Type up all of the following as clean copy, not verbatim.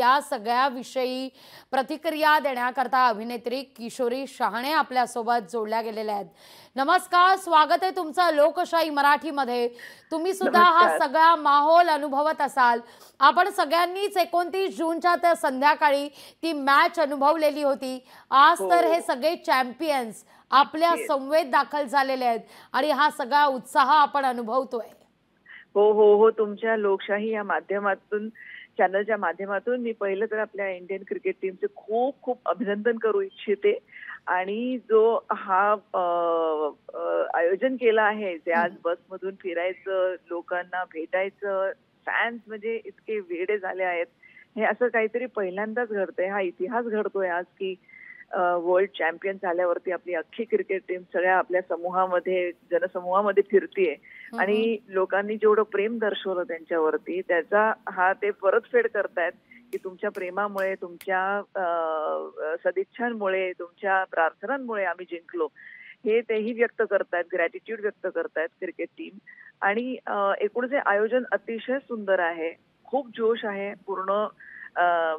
त्या सगळ्याविषयी प्रतिक्रिया देण्याकरता अभिनेत्री किशोरी शहाणे आपल्यासोबत जोडल्या गेलेल्या आहेत। नमस्कार, स्वागत आहे तुमचं लोकशाही मराठीमध्ये। तुम्ही सुद्धा हा सगळा माहोल अनुभवत असाल। आपण सगळ्यांनीच 29 जूनच्या त्या संध्याकाळी ती मॅच अनुभवलेली होती। आज तर हे सगळे चॅम्पियन्स आपल्या संवेद दाखल झालेले आहेत आणि हा सगळा उत्साह आपण अनुभवतोय। हो हो हो, तुमच्या लोकशाही या माध्यमातून, चॅनलच्या माध्यमातून मी पहिलं तर आपल्या इंडियन क्रिकेट टीमचे खूप खूप अभिनंदन करू इच्छिते। आणि जो हा आयोजन केला आहे, जे आज बसमधून फिरायचं, लोकांना भेटायचं, फॅन्स म्हणजे इतके वेडे झाले आहेत, हे असं काहीतरी पहिल्यांदाच घडतंय। हा इतिहास घडतोय आज की वर्ल्ड चॅम्पियन झाल्यावरती आपली अख्खी क्रिकेट टीम सगळ्या आपल्या समूहामध्ये, जनसमूहामध्ये फिरतीये आणि लोकांनी जेवढं प्रेम दर्शवलं त्यांच्यावरती, त्याचा हा ते परतफेड करतायत की तुमच्या प्रेमामुळे, तुमच्या सदिच्छांमुळे, तुमच्या प्रार्थनांमुळे आम्ही जिंकलो, हे तेही व्यक्त करतायत, ग्रॅटिट्यूड व्यक्त करतायत क्रिकेट टीम। आणि एकूण जे आयोजन अतिशय सुंदर आहे, खूप जोश आहे पूर्ण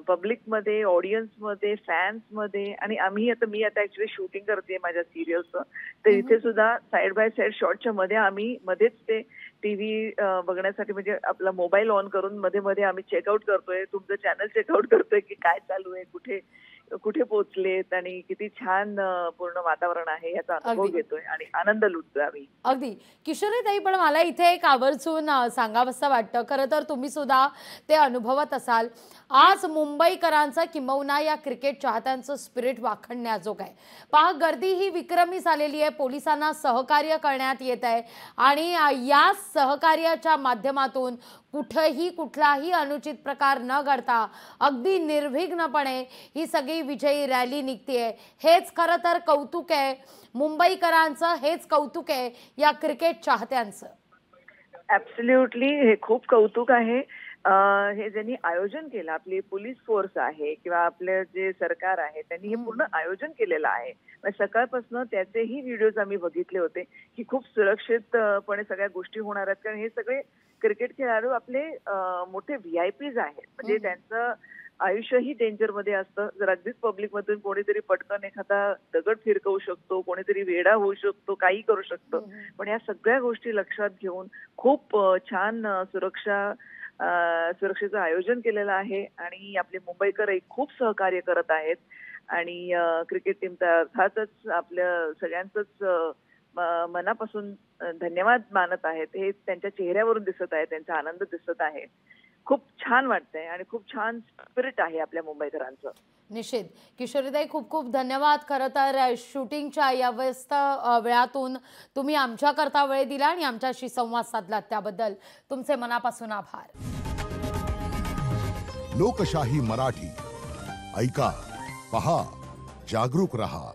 पब्लिक मध्ये, ऑडियन्स मध्ये, फॅन्स मध्ये। आणि मी आता ऍक्च्युली शूटिंग करते माझ्या सिरियलचं, तर इथे सुद्धा साइड बाय साइड शॉटच्या मध्ये आम्ही मध्येच ते टीव्ही बघण्यासाठी, म्हणजे आपला मोबाईल ऑन करून मध्ये मध्ये आम्ही चेकआउट करतोय, तुमचं चॅनल चेकआउट करतोय की काय चालू आहे, कुठे कुठे पोहोचलेत आणि किती छान पूर्ण वातावरण आहे याचा अनुभव घेतोय आणि आनंद लुटतोय आम्ही। अगदी किशोरीताई, पण मला इथे एक आवर्जून सांगावंसं वाटतं, खरं तर तुम्ही सुद्धा ते अनुभवत असाल। आज मुंबईकरांचं किंबहुना या क्रिकेट चाहत्यांचं स्पिरिट वाखणण्याजोग आहे। पहा, गर्दी ही विक्रमी झालेली आहे, पोलिसांना सहकार्य करण्यात येत आहे आणि या सहकार्याच्या माध्यमातून कुठेही कुठलाही अनुचित प्रकार न घडता अगदी निर्विघ्नपणे ही सगळी विजयी रॅली निघतेय। हेच खरं तर कौतुक आहे मुंबईकरांचं, हेच कौतुक आहे या क्रिकेट चाहत्यांचं। ऍब्सोल्युटली, हे खूप कौतुक आहे। हे ज्यांनी आयोजन केलं, आपली पोलीस फोर्स आहे किंवा आपले जे सरकार आहे, त्यांनी हे पूर्ण आयोजन केलेलं आहे। सकाळपासून त्याचेही व्हिडिओज आम्ही बघितले होते की खूप सुरक्षितपणे सगळ्या गोष्टी होणार आहेत, कारण हे सगळे क्रिकेट खेळाडू आपले मोठे व्हीआयपीज आहेत, म्हणजे त्यांचं आयुष्यही डेंजर मध्ये असतं। जर अगदीच पब्लिक मधून कोणीतरी पटकन एखादा दगड फिरकवू शकतो, कोणीतरी वेडा होऊ शकतो, काही करू शकतो, पण या सगळ्या गोष्टी लक्षात घेऊन खूप छान सुरक्षेचं आयोजन केलेलं आहे आणि आपले मुंबईकरही खूप सहकार्य करत आहेत। आणि क्रिकेट टीम तर अर्थातच आपल्या सगळ्यांचंच मनापासून धन्यवाद मानत आहेत, हे त्यांच्या चेहऱ्यावरून दिसत आहे, त्यांचा आनंद दिसत आहे। खूप छान वाटतंय आणि खूप छान स्पिरिट आहे आपल्या मुंबईकरांचं। निश्चित किशोरीताई, खूप खूप धन्यवाद। खरं तर शूटिंगच्या या व्यस्त वेळातून तुम्ही आमच्याकरता वेळ दिला आणि आमच्याशी संवाद साधलात, त्याबद्दल तुमचे मनापासून आभार। लोकशाही मराठी ऐका, पहा, जागरूक रहा।